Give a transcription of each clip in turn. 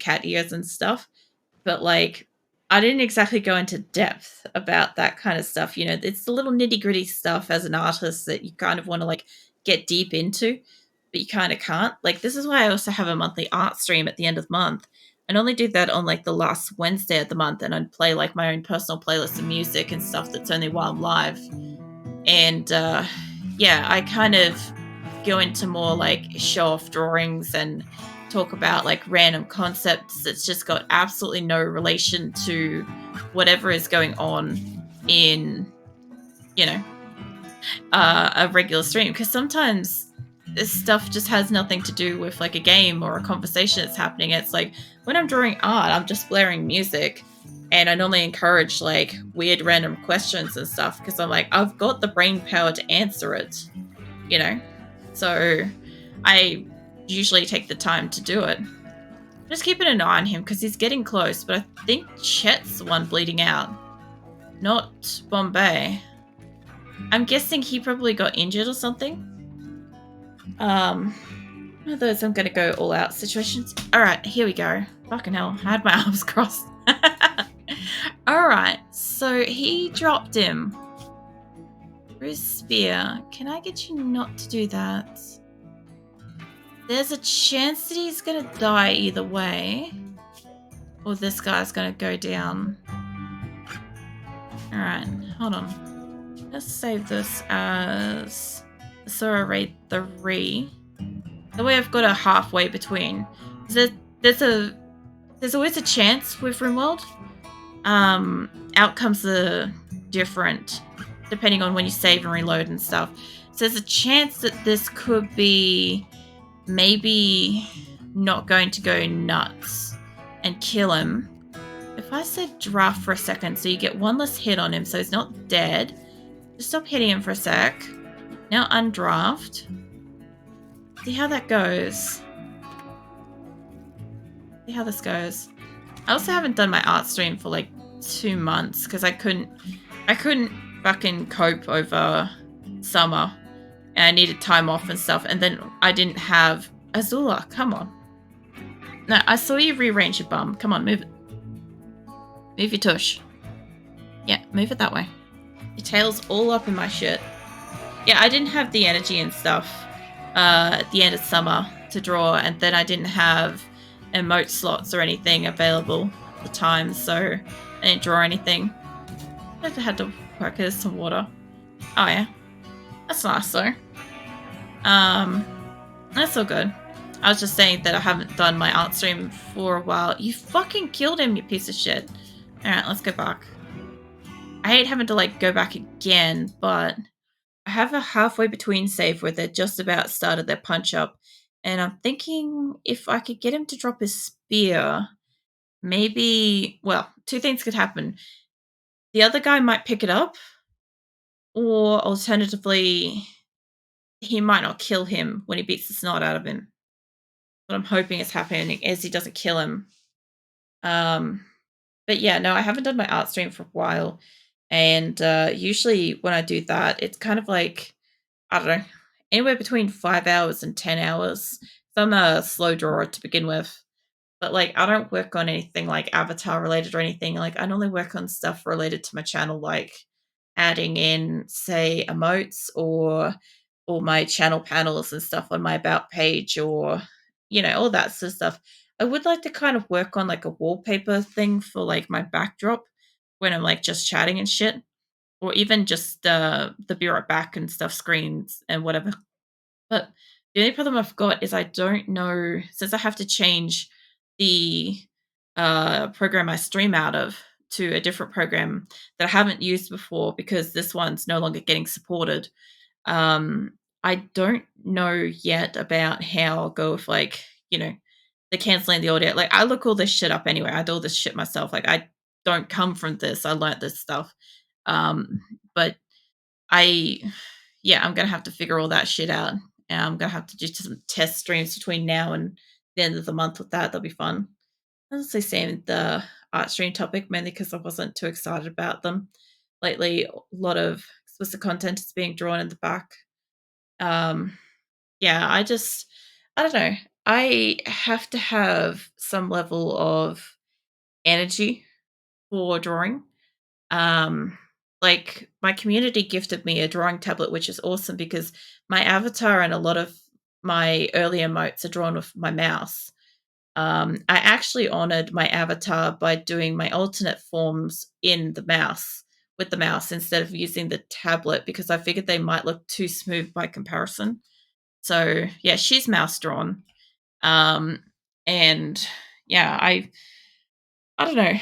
cat ears and stuff. But like, I didn't exactly go into depth about that kind of stuff. You know, it's the little nitty gritty stuff as an artist that you kind of want to like get deep into, but you kind of can't. Like, this is why I also have a monthly art stream at the end of the month. I normally do that on like the last Wednesday of the month, and I'd play like my own personal playlist of music and stuff that's only while I'm live. And yeah, I kind of go into more like show off drawings and talk about like random concepts that's just got absolutely no relation to whatever is going on in, you know, a regular stream. Because sometimes this stuff just has nothing to do with like a game or a conversation that's happening. It's like when I'm drawing art, I'm just blaring music. And I normally encourage like weird random questions and stuff because I'm like, I've got the brain power to answer it, you know? So I usually take the time to do it. Just keeping an eye on him because he's getting close, but I think Chet's the one bleeding out, not Bombay. I'm guessing he probably got injured or something. One of those I'm gonna go all out situations. Alright, here we go. Fucking hell, I had my arms crossed. Alright, so he dropped him. Bruce Spear. Can I get you not to do that? There's a chance that he's gonna die either way. Or this guy's gonna go down. Alright, hold on. Let's save this as Asora Raid 3. The way I've got a halfway between. There's always a chance with RimWorld. Outcomes are different depending on when you save and reload and stuff. So there's a chance that this could be maybe not going to go nuts and kill him. If I said draft for a second, so you get one less hit on him, so he's not dead. Just stop hitting him for a sec. Now undraft. See how that goes. See how this goes. I also haven't done my art stream for like 2 months because I couldn't fucking cope over summer. And I needed time off and stuff. And then I didn't have Azula. Come on. No, I saw you rearrange your bum. Come on, move it. Move your tush. Yeah, move it that way. Your tail's all up in my shit. Yeah, I didn't have the energy and stuff at the end of summer to draw. And then I didn't have emote slots or anything available at the time. So I didn't draw anything. I had to work with some water. Oh, yeah. That's nice, though. That's all good. I was just saying that I haven't done my art stream for a while. You fucking killed him, you piece of shit. Alright, let's go back. I hate having to, like, go back again, but I have a halfway between save where they just about started their punch-up, and I'm thinking if I could get him to drop his spear, maybe... Well, 2 things could happen. The other guy might pick it up, or alternatively, he might not kill him when he beats the snot out of him. What I'm hoping is happening is he doesn't kill him. But yeah, no, I haven't done my art stream for a while. And usually when I do that, it's kind of like, I don't know, anywhere between 5 hours and 10 hours. So I'm a slow drawer to begin with. But like, I don't work on anything like avatar related or anything. Like, I normally work on stuff related to my channel, like adding in, say, emotes or my channel panels and stuff on my about page, or, you know, all that sort of stuff. I would like to kind of work on like a wallpaper thing for like my backdrop when I'm like just chatting and shit, or even just the be right back and stuff screens and whatever. But the only problem I've got is I don't know, since I have to change the program I stream out of to a different program that I haven't used before because this one's no longer getting supported. I don't know yet about how I'll go with, like, you know, the canceling the audio. Like, I look all this shit up anyway. I do all this shit myself. Like, I don't come from this. I learnt this stuff. But I'm going to have to figure all that shit out. And I'm going to have to do some test streams between now and the end of the month with that. That'll be fun. Honestly, saving the art stream topic mainly because I wasn't too excited about them. Lately, a lot of explicit content is being drawn in the back. Yeah, I don't know. I have to have some level of energy for drawing. Um, like my community gifted me a drawing tablet, which is awesome because my avatar and a lot of my early emotes are drawn with my mouse. I actually honored my avatar by doing my alternate forms in the mouse with the mouse instead of using the tablet because I figured they might look too smooth by comparison. So yeah, she's mouse drawn. Um, and yeah, I don't know.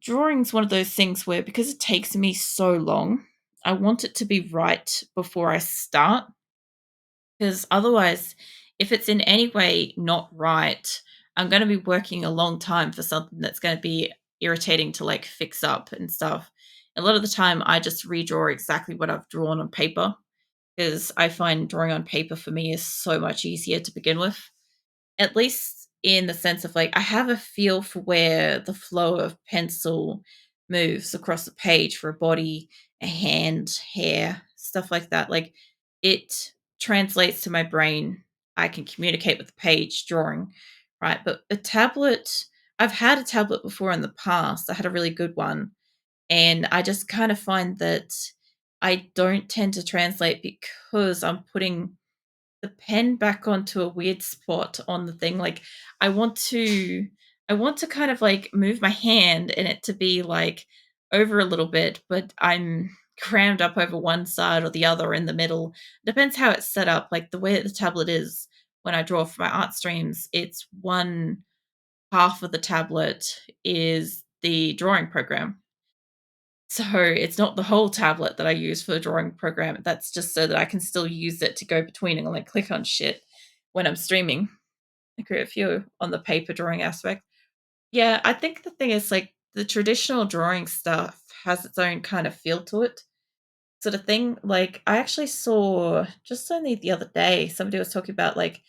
Drawing's one of those things where because it takes me so long, I want it to be right before I start. Because otherwise, if it's in any way not right, I'm going to be working a long time for something that's going to be irritating to like fix up and stuff. A lot of the time, I just redraw exactly what I've drawn on paper because I find drawing on paper for me is so much easier to begin with. At least in the sense of like I have a feel for where the flow of pencil moves across the page for a body, a hand, hair, stuff like that. Like it translates to my brain. I can communicate with the page drawing, right? But a tablet, I've had a tablet before in the past. I had a really good one. And I just kind of find that I don't tend to translate because I'm putting the pen back onto a weird spot on the thing. Like I want to I want to kind of like move my hand and it to be like over a little bit, but I'm crammed up over one side or the other in the middle. Depends how it's set up. Like the way that the tablet is when I draw for my art streams, it's one half of the tablet is the drawing program. So it's not the whole tablet that I use for the drawing program. That's just so that I can still use it to go between and like click on shit when I'm streaming. I create a few on the paper drawing aspect. Yeah, I think the thing is like the traditional drawing stuff has its own kind of feel to it. Sort of thing. Like I actually saw just only the other day, somebody was talking about like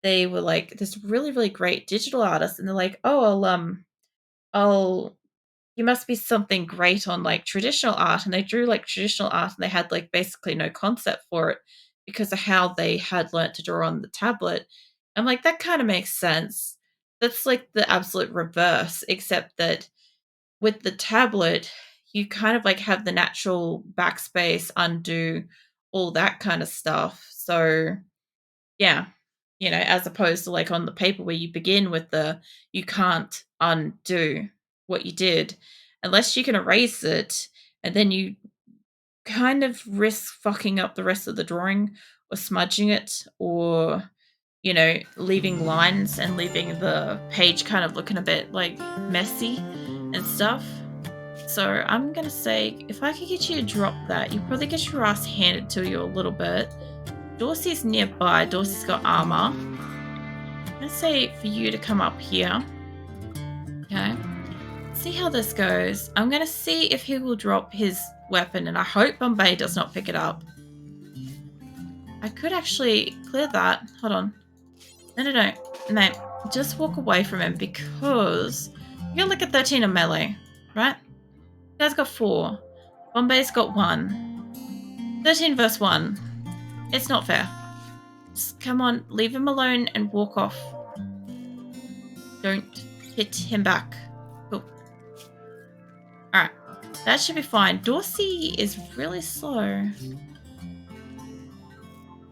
they were like this really, really great digital artist, and they're like, oh, I'll you must be something great on like traditional art. And they drew like traditional art and they had like basically no concept for it because of how they had learnt to draw on the tablet. I'm like, that kind of makes sense. That's like the absolute reverse, except that with the tablet, you kind of like have the natural backspace, undo, all that kind of stuff. So yeah, as opposed to like on the paper where you begin with the you can't undo what you did unless you can erase it, and then you kind of risk fucking up the rest of the drawing or smudging it or leaving lines and leaving the page kind of looking a bit like messy and stuff. So I'm gonna say if I could get you to drop that, you probably get your ass handed to you a little bit. Dorsey's nearby. Dorsey's got armor. I'm going to say for you to come up here. Okay. See how this goes. I'm going to see if he will drop his weapon, and I hope Bombay does not pick it up. I could actually clear that. Hold on. No. Just walk away from him because you got like a 13 on melee, right? You guys got 4. Bombay's got 1. 13 versus 1. It's not fair. Just come on, leave him alone and walk off. Don't hit him back. Cool. Alright. That should be fine. Dorsey is really slow. I'm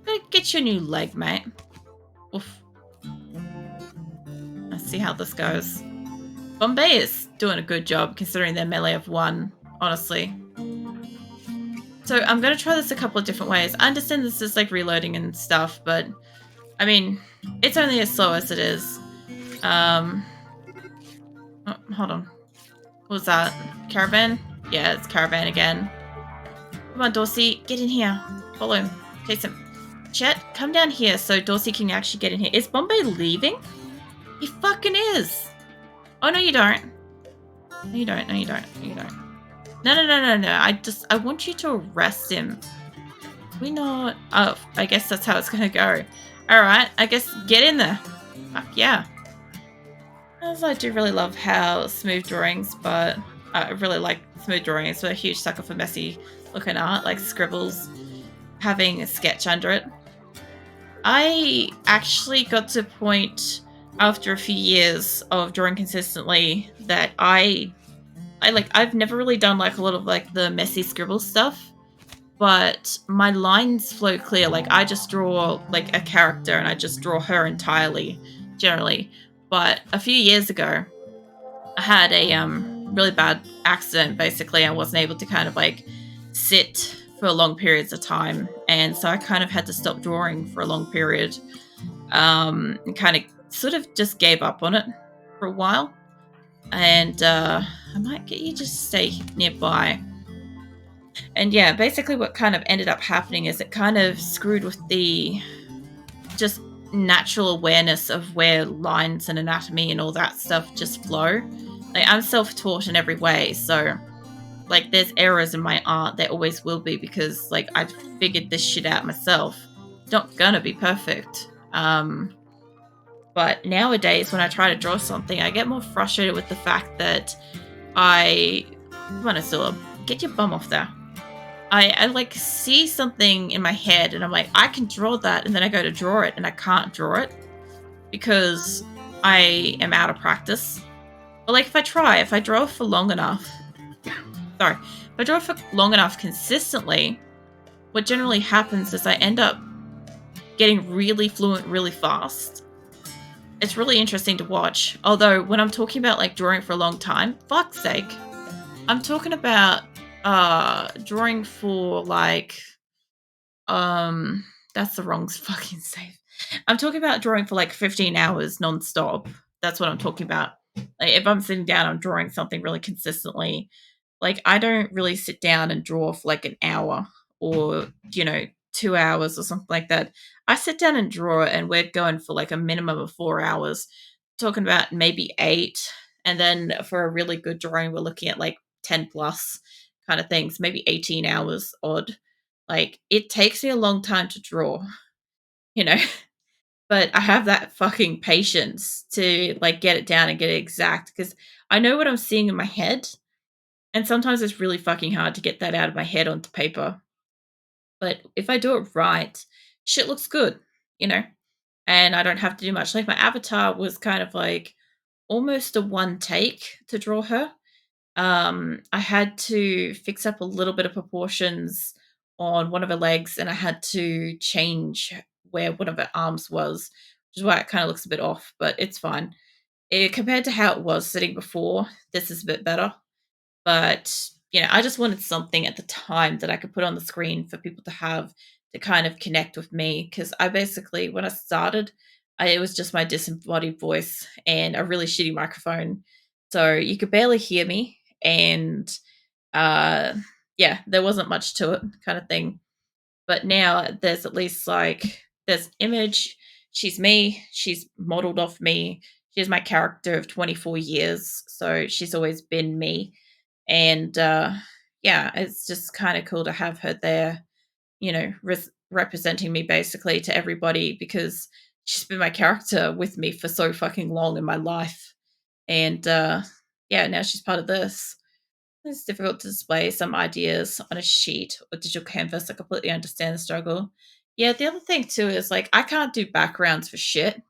gonna get you a new leg, mate. Oof. Let's see how this goes. Bombay is doing a good job considering their melee of 1, honestly. So I'm gonna try this a couple of different ways. I understand this is like reloading and stuff, but I mean, it's only as slow as it is. Oh, hold on. What was that? Caravan? Yeah, it's caravan again. Come on, Dorsey, get in here. Follow him. Chase him. Chet, come down here so Dorsey can actually get in here. Is Bombay leaving? He fucking is. Oh, no, you don't. No, you don't. No, you don't. No, you don't. No. I want you to arrest him. We not. Oh, I guess that's how it's gonna go. Alright, I guess get in there. Fuck yeah. As I do really love how smooth drawings, but I really like smooth drawings, but a huge sucker for messy looking art, like scribbles, having a sketch under it. I actually got to a point after a few years of drawing consistently that I've never really done like a lot of like the messy scribble stuff, but my lines flow clear. Like I just draw like a character and I just draw her entirely, generally. But a few years ago, I had a really bad accident. Basically, I wasn't able to kind of like sit for long periods of time, and so I kind of had to stop drawing for a long period. And kind of sort of just gave up on it for a while. And I might get you just stay nearby. And yeah, basically, what kind of ended up happening is it kind of screwed with the just natural awareness of where lines and anatomy and all that stuff just flow. Like I'm self-taught in every way, so like there's errors in my art. There always will be because like I've figured this shit out myself. It's not gonna be perfect. But nowadays when I try to draw something, I get more frustrated with the fact that I come on, Asora, get your bum off there. I like see something in my head and I'm like, I can draw that, and then I go to draw it and I can't draw it because I am out of practice. But like if I draw for long enough, sorry, if I draw for long enough consistently, what generally happens is I end up getting really fluent really fast. It's really interesting to watch. Although when I'm talking about like drawing for a long time, fuck's sake, I'm talking about drawing for like that's the wrong fucking save. I'm talking about drawing for like 15 hours non-stop. That's what I'm talking about. Like if I'm sitting down, I'm drawing something really consistently. Like I don't really sit down and draw for like an hour or 2 hours or something like that. I sit down and draw, and we're going for like a minimum of 4 hours. Talking about maybe 8, and then for a really good drawing, we're looking at like 10 plus kind of things, maybe 18 hours odd. Like it takes me a long time to draw, you know, but I have that fucking patience to like get it down and get it exact because I know what I'm seeing in my head. And sometimes it's really fucking hard to get that out of my head onto paper. But if I do it right, shit looks good, you know, and I don't have to do much. Like my avatar was kind of like almost a one take to draw her. I had to fix up a little bit of proportions on one of her legs, and I had to change where one of her arms was, which is why it kind of looks a bit off, but it's fine. Compared to how it was sitting before, this is a bit better. But, I just wanted something at the time that I could put on the screen for people to have to kind of connect with me. Because I basically, when I started, it was just my disembodied voice and a really shitty microphone. So you could barely hear me. And uh, yeah, there wasn't much to it, kind of thing. But now there's at least like, there's image. She's me. She's modeled off me. She's my character of 24 years. So she's always been me, and yeah, it's just kind of cool to have her there, representing me basically to everybody because she's been my character with me for so fucking long in my life. And yeah, now she's part of this. It's difficult to display some ideas on a sheet or digital canvas. I completely understand the struggle. Yeah, the other thing too is like I can't do backgrounds for shit.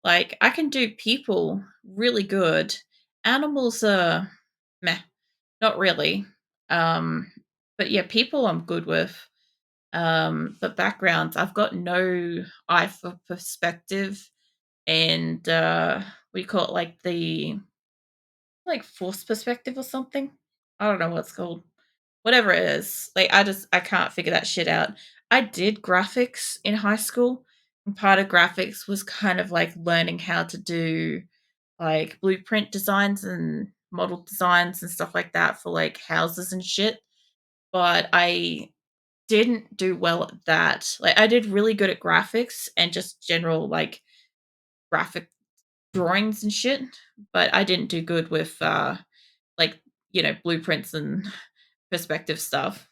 Like I can do people really good. Animals are meh. Not really. Um, but yeah, people I'm good with. But backgrounds, I've got no eye for perspective and what do you call it? Like the like forced perspective or something. I don't know what it's called. Whatever it is. Like I can't figure that shit out. I did graphics in high school. And part of graphics was kind of like learning how to do like blueprint designs and model designs and stuff like that for like houses and shit. But I didn't do well at that. Like I did really good at graphics and just general like graphic drawings and shit, but I didn't do good with like, blueprints and perspective stuff.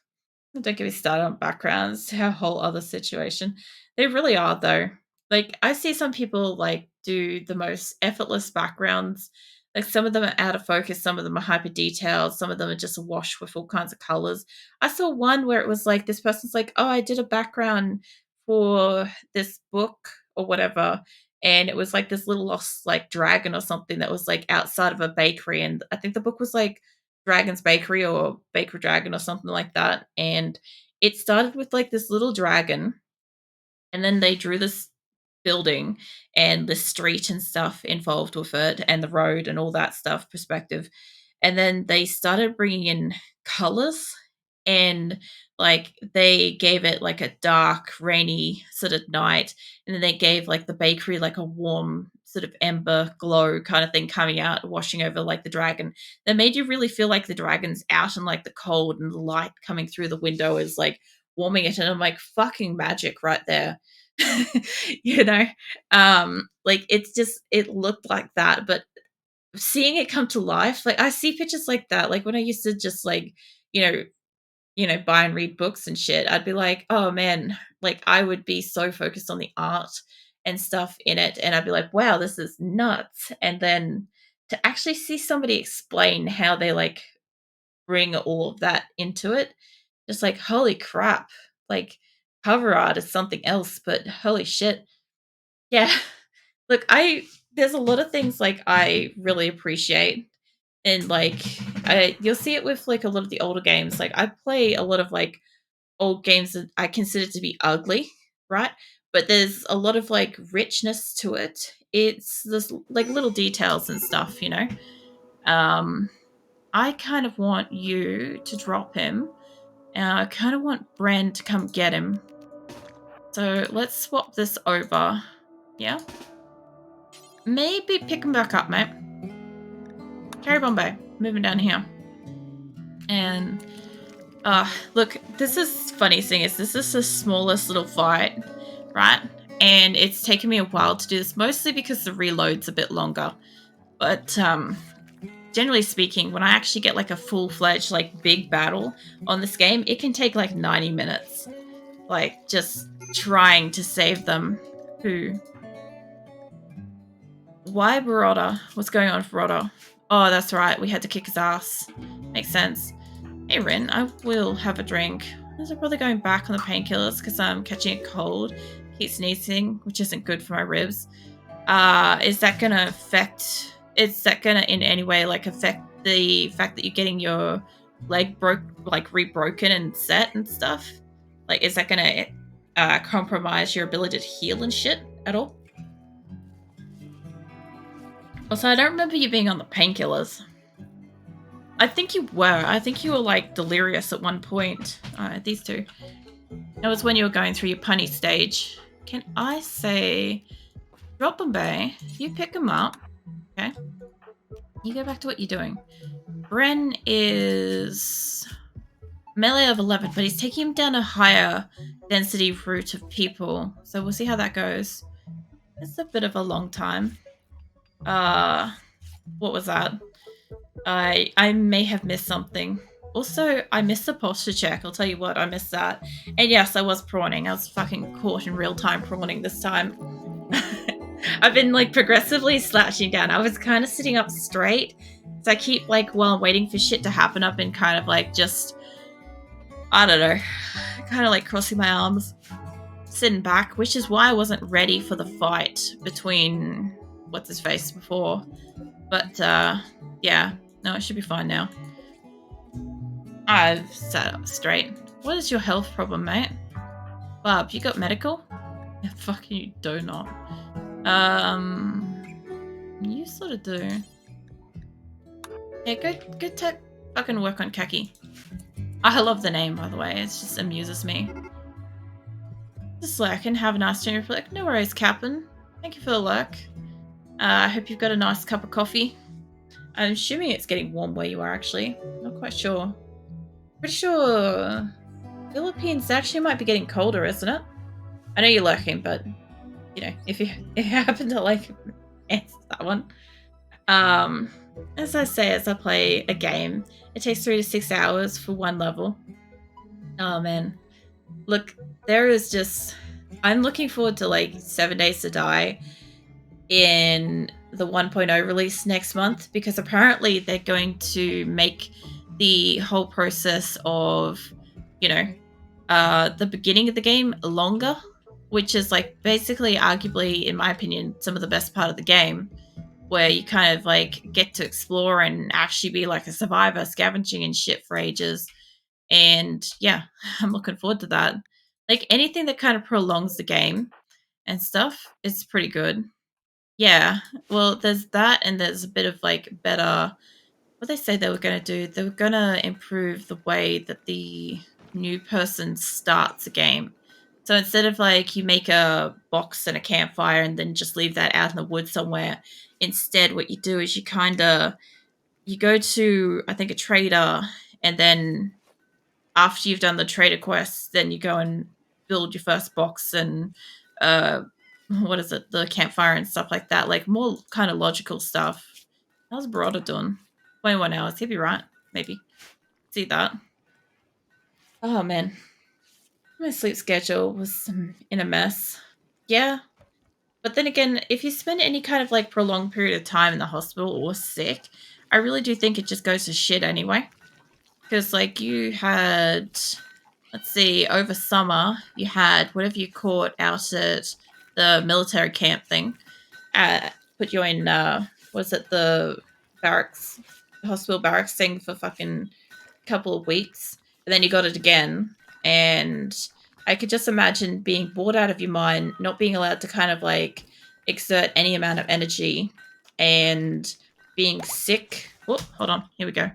Don't get me started on backgrounds, a whole other situation. They really are though. Like I see some people like do the most effortless backgrounds. Like some of them are out of focus, some of them are hyper detailed, some of them are just awash with all kinds of colors. I saw one where it was like this person's like, "Oh, I did a background for this book or whatever, and it was like this little lost like dragon or something that was like outside of a bakery, and I think the book was like Dragon's Bakery or Baker Dragon or something like that. And it started with like this little dragon, and then they drew this building and the street and stuff involved with it and the road and all that stuff perspective. And then they started bringing in colors, and like they gave it like a dark rainy sort of night, and then they gave like the bakery like a warm sort of ember glow kind of thing coming out washing over like the dragon that made you really feel like the dragon's out in like the cold, and the light coming through the window is like warming it. And I'm like, fucking magic right there. you know like it's just, it looked like that, but seeing it come to life, like I see pictures like that, like when I used to just like you know buy and read books and shit, I'd be like, oh man, like I would be so focused on the art and stuff in it, and I'd be like, wow, this is nuts. And then to actually see somebody explain how they like bring all of that into it, just like, holy crap, like cover art is something else, but holy shit. Yeah. Look, there's a lot of things like I really appreciate, and like you'll see it with like a lot of the older games. Like I play a lot of like old games that I consider to be ugly, right? But there's a lot of like richness to it. It's this like little details and stuff, Um, I kind of want you to drop him. I kind of want Bren to come get him. So let's swap this over. Yeah. Maybe pick him back up, mate. Cherry Bombay, moving down here. And look, this is funny thing is this is the smallest little fight, right? And it's taken me a while to do this, mostly because the reload's a bit longer. But generally speaking, when I actually get like a full-fledged like big battle on this game, it can take like 90 minutes. Like just trying to save them. Why Baroda? What's going on for Baroda? Oh, that's right. We had to kick his ass. Makes sense. Hey, Rin, I will have a drink. I'm probably going back on the painkillers because I'm catching a cold. Keep sneezing, which isn't good for my ribs. Is that going to affect... Is that going to in any way like affect the fact that you're getting your leg rebroken and set and stuff? Like, is that going to compromise your ability to heal and shit at all? Also, I don't remember you being on the painkillers. I think you were. I think you were like delirious at one point. These two. That was when you were going through your punny stage. Can I say, drop him, Bay? You pick him up. Okay. You go back to what you're doing. Bren is melee of 11, but he's taking him down a higher density route of people. So we'll see how that goes. It's a bit of a long time. What was that? I may have missed something. Also, I missed the posture check. I'll tell you what, I missed that. And yes, I was prawning. I was fucking caught in real time prawning this time. I've been like progressively slouching down. I was kind of sitting up straight. So I keep like, while I'm waiting for shit to happen, I've been kind of like just, I don't know, kind of like crossing my arms, sitting back, which is why I wasn't ready for the fight between what's his face before. But yeah, no, it should be fine now. I've sat up straight. What is your health problem, mate? Bob, you got medical? Yeah, fuck you do not. You sort of do. Yeah, go fucking work on Kaki. I love the name, by the way. It just amuses me. Just like, and have a nice dinner. Like, no worries, Captain. Thank you for the luck. I hope you've got a nice cup of coffee. I'm assuming it's getting warm where you are, actually. Not quite sure. Pretty sure Philippines actually might be getting colder, isn't it? I know you're lurking, but, you know, if you happen to, like, answer that one. As I say, as I play a game, it takes 3 to 6 hours for one level. Oh, man. Look, there is just... I'm looking forward to, like, 7 Days to Die in the 1.0 release next month, because apparently they're going to make the whole process of, you know, the beginning of the game longer. which is like basically arguably, in my opinion, some of the best part of the game, where you kind of like get to explore and actually be like a survivor scavenging and shit for ages. And yeah, I'm looking forward to that. Like anything that kind of prolongs the game and stuff is pretty good. Yeah. Well, there's that, and there's a bit of like better. What they say they were going to do, they were going to improve the way that the new person starts a game. So instead of like you make a box and a campfire and then just leave that out in the woods somewhere, instead what you do is you go to, I think, a trader, and then after you've done the trader quests, then you go and build your first box and uh what is it, the campfire and stuff like that, like more kind of logical stuff. How's Baroda doing? 21 hours, he'll be right, maybe. See that. Oh man, my sleep schedule was in a mess. Yeah, but then again, if you spend any kind of like prolonged period of time in the hospital or sick, I really do think it just goes to shit anyway. Because like you had, let's see, over summer you had whatever you caught out at the military camp thing. Put you in was it the barracks, hospital barracks thing for fucking couple of weeks, and then you got it again. And I could just imagine being bored out of your mind, not being allowed to kind of like exert any amount of energy, and being sick. Oh, hold on. Here we go.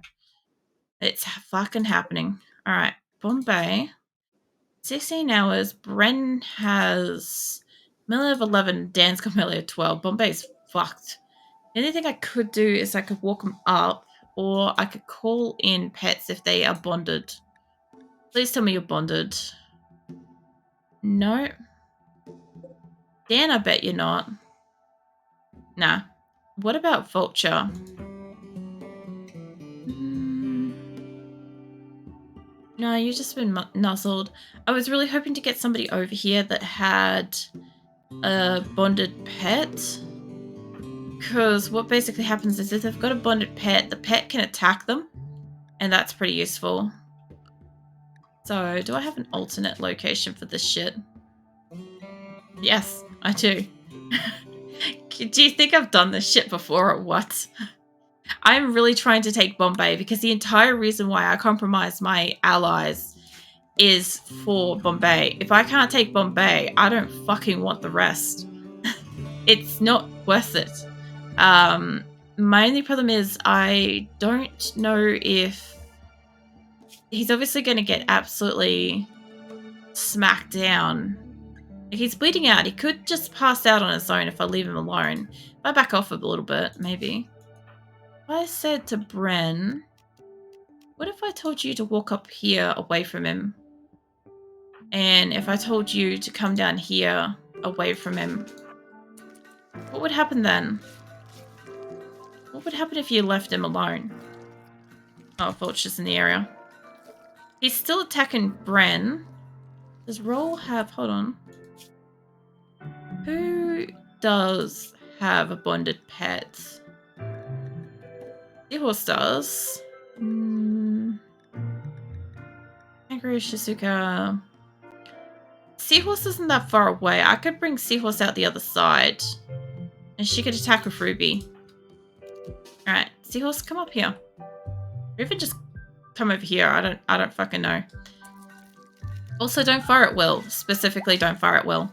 It's fucking happening. All right. Bombay. 16 hours. Bren has Miller of 11. Dan's got Miller of 12. Bombay's fucked. The only thing I could do is I could walk them up, or I could call in pets if they are bonded. Please tell me you're bonded. No. Dan, I bet you're not. Nah. What about Vulture? No, you've just been nuzzled. I was really hoping to get somebody over here that had a bonded pet. Because what basically happens is if they've got a bonded pet, the pet can attack them. And that's pretty useful. So, do I have an alternate location for this shit? Yes, I do. Do you think I've done this shit before or what? I'm really trying to take Bombay because the entire reason why I compromise my allies is for Bombay. If I can't take Bombay, I don't fucking want the rest. It's not worth it. My only problem is I don't know if he's obviously going to get absolutely smacked down. He's bleeding out. He could just pass out on his own if I leave him alone. If I back off a little bit, maybe. If I said to Bren, what if I told you to walk up here away from him? And if I told you to come down here away from him, what would happen then? What would happen if you left him alone? Oh, Vulture's in the area. He's still attacking Bren. Does Roll have... Hold on. Who does have a bonded pet? Seahorse does. Kangaroo, Shizuka. Seahorse isn't that far away. I could bring Seahorse out the other side. And she could attack with Ruby. Alright, Seahorse, come up here. Or even just come over here. I don't fucking know. Also, don't fire at will. Specifically, don't fire at will.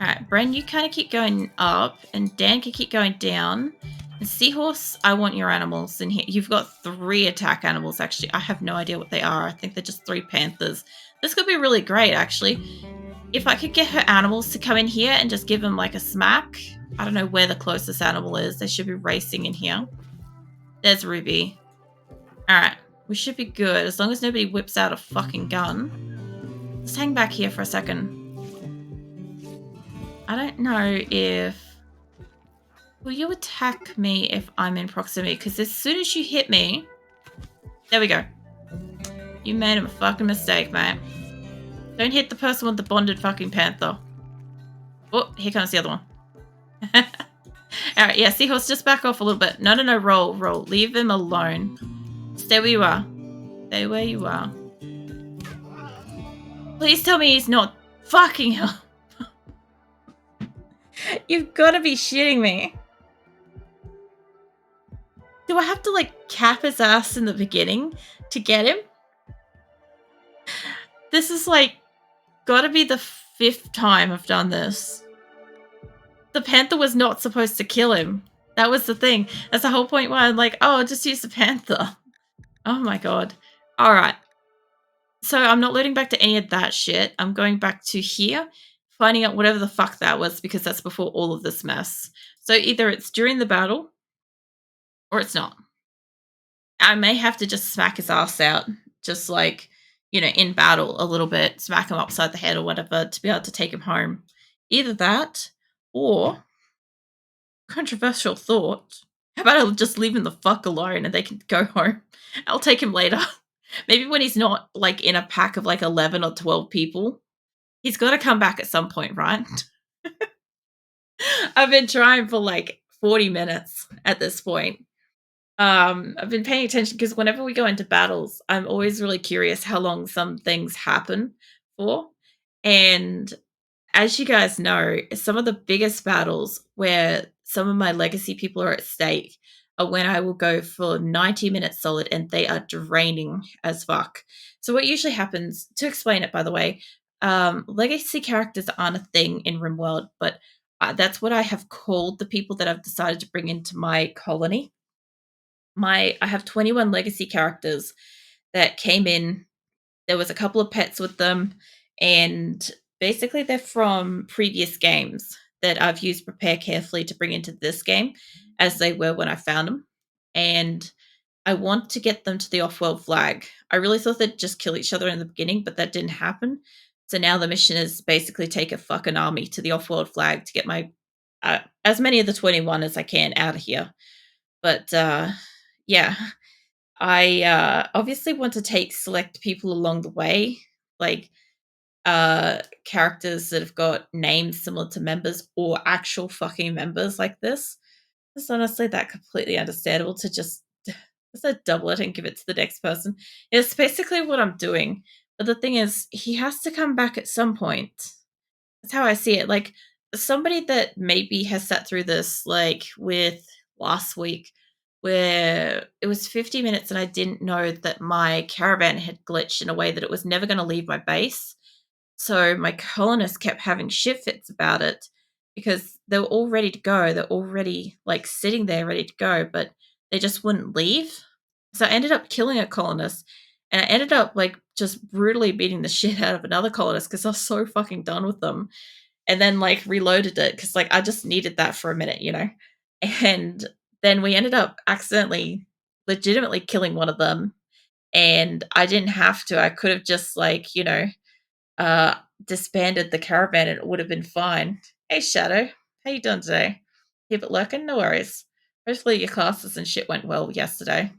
Alright, Bren, you kind of keep going up, and Dan can keep going down. And Seahorse, I want your animals in here. You've got 3 attack animals, actually. I have no idea what they are. I think they're just 3 panthers. This could be really great, actually. If I could get her animals to come in here and just give them, like, a smack. I don't know where the closest animal is. They should be racing in here. There's Ruby. Alright, we should be good. As long as nobody whips out a fucking gun. Let's hang back here for a second. I don't know if... Will you attack me if I'm in proximity? Because as soon as you hit me... There we go. You made a fucking mistake, mate. Don't hit the person with the bonded fucking panther. Oh, here comes the other one. Alright, yeah, Seahorse, just back off a little bit. No, roll. Leave him alone. Stay where you are. Stay where you are. Please tell me he's not Fucking hell. You've got to be shitting me. Do I have to, like, cap his ass in the beginning to get him? This is, like, gotta be the 5th time I've done this. The panther was not supposed to kill him. That was the thing. That's the whole point why I'm like, oh, I'll just use the panther. Oh my god. Alright. So I'm not loading back to any of that shit. I'm going back to here, finding out whatever the fuck that was, because that's before all of this mess. So either it's during the battle, or it's not. I may have to just smack his ass out, just like, you know, in battle a little bit, smack him upside the head or whatever to be able to take him home. Either that, or, controversial thought, how about I'll just leave him the fuck alone and they can go home? I'll take him later. Maybe when he's not, like, in a pack of, like, 11 or 12 people. He's got to come back at some point, right? I've been trying for, like, 40 minutes at this point. I've been paying attention because whenever we go into battles, I'm always really curious how long some things happen for. And as you guys know, some of the biggest battles where some of my legacy people are at stake are when I will go for 90 minutes solid and they are draining as fuck. So what usually happens, to explain it by the way, legacy characters aren't a thing in RimWorld, but that's what I have called the people that I've decided to bring into my colony. I have 21 legacy characters that came in. There was a couple of pets with them, and basically they're from previous games that I've used Prepare Carefully to bring into this game, as they were when I found them. And I want to get them to the off-world flag. I really thought they'd just kill each other in the beginning, but that didn't happen. So now the mission is basically take a fucking army to the off-world flag to get my as many of the 21 as I can out of here. But yeah, I obviously want to take select people along the way, like characters that have got names similar to members or actual fucking members like this. It's honestly that completely understandable to just double it and give it to the next person. It's basically what I'm doing. But the thing is, he has to come back at some point. That's how I see it. Like, somebody that maybe has sat through this, like with last week, where it was 50 minutes and I didn't know that my caravan had glitched in a way that it was never going to leave my base. So my colonist kept having shit fits about it because they were all ready to go. They're already like sitting there ready to go, but they just wouldn't leave. So I ended up killing a colonist, and I ended up like just brutally beating the shit out of another colonist because I was so fucking done with them. And then like reloaded it because like I just needed that for a minute, you know? And then we ended up accidentally legitimately killing one of them. And I didn't have to. I could have just like, you know, disbanded the caravan and it would have been fine. Hey Shadow, how you doing today? Keep it lurking? No worries. Hopefully your classes and shit went well yesterday.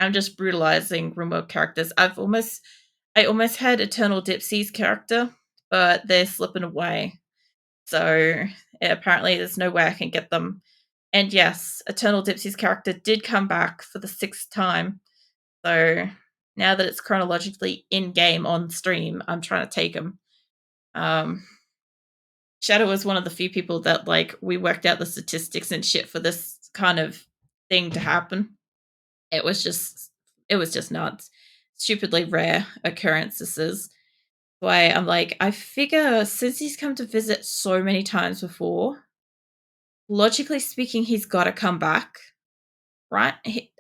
I'm just brutalizing remote characters. I almost had Eternal Dipsy's character, but they're slipping away. So apparently there's no way I can get them. And yes, Eternal Dipsy's character did come back for the 6th time. So now that it's chronologically in-game on stream, I'm trying to take him. Shadow was one of the few people that, like, we worked out the statistics and shit for this kind of thing to happen. It was just nuts. Stupidly rare occurrences. Why I'm like, I figure since he's come to visit so many times before, logically speaking, he's got to come back, right?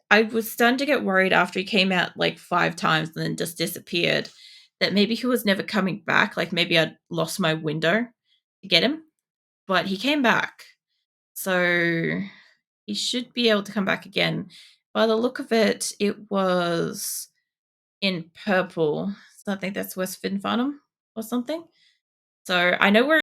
I was starting to get worried after he came out like 5 times and then just disappeared that maybe he was never coming back. Like maybe I'd lost my window to get him, but he came back. So he should be able to come back again. By the look of it, it was in purple. So I think that's West Finfarnham or something. So I know where